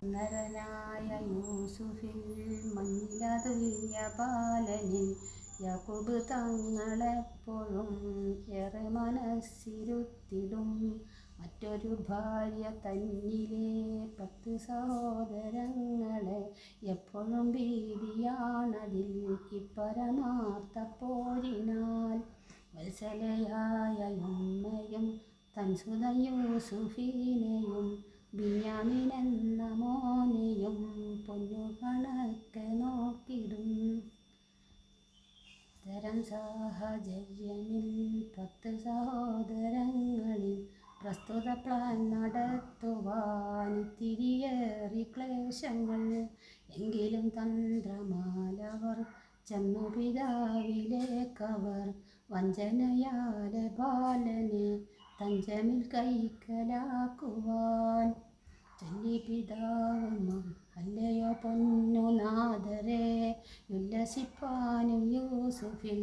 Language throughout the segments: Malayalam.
നരനായ യൂസുഫിൽ മഞ്ഞിലതുല്യ ബാലനിൽ യാക്കൂബ് തങ്ങളെപ്പോഴും ഏറെ മനസ്സിരുത്തിടും. മറ്റൊരു ഭാര്യ തന്നിലെ 10 സഹോദരങ്ങളെ എപ്പോഴും ഭീതിയാണതിൽ ഇപ്പരമാർത്ഥ പോരിനാൽ. വത്സലയായ ഉമ്മയും തൻ സുതൻ യൂസുഫിനെയും ബിന്യാമീനെന്ന മോനെയും പൊന്നു കണക്കെ നോക്കിടും. ഇത്തരം സാഹചര്യമിൽ 10 സഹോദരങ്ങളിൽ പ്രസ്തുത പ്ലാൻ നടത്തുവാൻ ഇത്തിരിയേറി ക്ലേശങ്ങൾ. എങ്കിലും തന്ത്രമാലവർ ചെന്നു പിതാവിലേക്കവർ വഞ്ചനയാലെ ബാലനെ തഞ്ചമിൽ കൈക്കലാക്കുവാൻ ചൊല്ലി. പിതാവും അല്ലയോ പൊന്നു നാഥരെ, ഉല്ലസിപ്പാനും യൂസുഫിൽ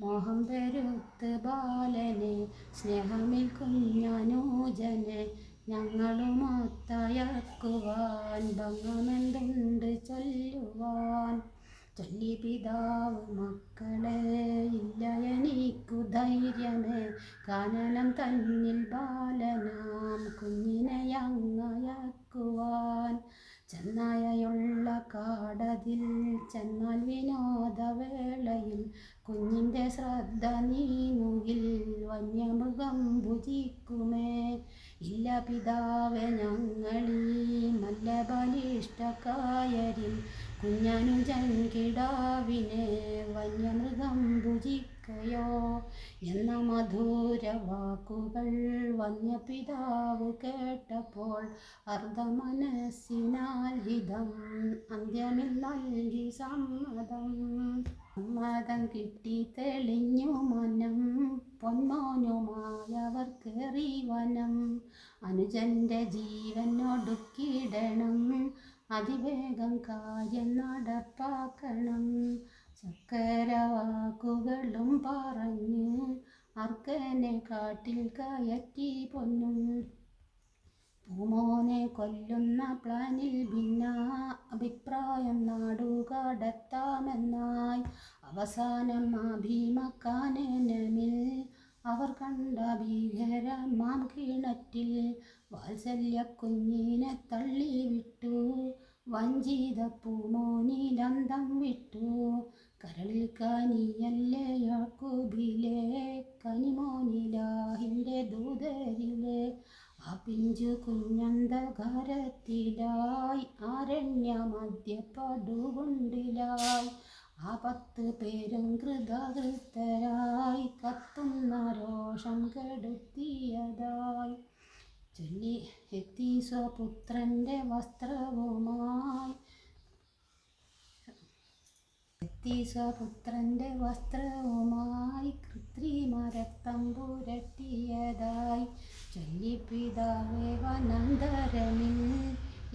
മോഹം പെരുത്ത് ബാലനെ സ്നേഹമിൽ കുഞ്ഞനൂജനെ ഞങ്ങളുമൊത്തയക്കുവാൻ ഭംഗമെന്തുണ്ട് ചൊല്ലുവാൻ. ചൊല്ലി പിതാവ് മക്കളെ, ഇല്ല എനിക്കു ധൈര്യമേ, കാനനം തന്നിൽ ബാലനാം കുഞ്ഞിനെയങ്ങയക്കുവാൻ. ചെന്നായയുള്ള കാടതിൽ ചെന്നാൽ വിനോദവേളയിൽ കുഞ്ഞിൻ്റെ ശ്രദ്ധ നീങ്ങുകിൽ വന്യമൃഗം ഭുജിക്കുമേ. ഇല്ല പിതാവേ, ഞങ്ങളീ നല്ല ബലിഷ്ടക്കായരിൽ കുഞ്ഞനുജൻ കിടാവിനെ വന്യമൃഗം ഭുജിക്കയോ എന്ന മധുര വാക്കുകൾ വന്യപിതാവ് കേട്ടപ്പോൾ അർദ്ധമനസ്സിനാൽ ഹിതം അന്ത്യമിൽ നൽകി സമ്മതം. സമ്മതം കിട്ടി തെളിഞ്ഞു മനം, പൊന്മോനുമായവർ കേറി വനം. അനുജന്റെ ജീവൻ ഒടുക്കിടണം, അതിവേഗം കാര്യം നടപ്പാക്കണം. ചക്കര വാക്കുകളും പറഞ്ഞ് അർക്കനെ കാട്ടിൽ കയറ്റി പൊന്നും. പൂമോനെ കൊല്ലുന്ന പ്ലാനിൽ ഭിന്നാഭിപ്രായം നാടുകടത്താമെന്നായി. അവസാനം ആ ഭീമക്കാനനമിൽ അവർ കണ്ട ഭീകരമാം കിണറ്റിൽ വാത്സല്യക്കുഞ്ഞിനെ തള്ളിവിട്ടു. വഞ്ചിത പൂമോനിലന്തം വിട്ടു. കരളിൽ കനിയല്ലേ യാക്കൂബിലെ, കനിമോനിലാഹിൻ്റെ ദൂതരിലെ. ആ പിഞ്ചു കുഞ്ഞന്ധകാരത്തിലായി ആരണ്യമധ്യപടുകുണ്ടിലായി. ആ 10 പേരും കൃതകൃത്യരായി കത്തുന്ന രോഷം കെടുത്തിയതായി. ചൊല്ലി എത്തി സ്വപുത്രൻ്റെ വസ്ത്രവുമായി കൃത്രിമരക്തം പുരട്ടിയതായി. ചൊല്ലി പിതാവേ, വനാന്തരമിൽ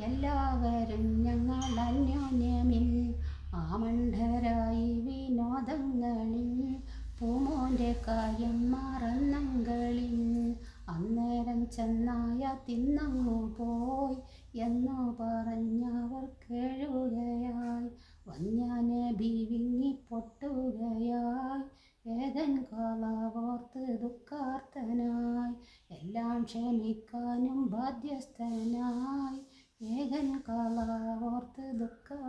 എല്ലാവരും ഞങ്ങൾ അന്യോന്യമിൽ ആമണ്ഡരായി വിനോദങ്ങളിൽ പൂമോൻ്റെ കാര്യം മറന്നങ്കളിൽ. അന്നേരം ചെന്നായ തിന്നങ്ങു പോയി എന്നു പറഞ്ഞവർ കേഴുകയായി. വന്യനബി വിങ്ങിപ്പൊട്ടുകയായി, ഏതൻ കളവോർത്ത് ദുഃഖാർത്തനായി. എല്ലാം ക്ഷമിക്കാനും ബാധ്യസ്ഥനായി, ഏകൻ കളവോർത്ത് ദുഃഖാർത്തനായി.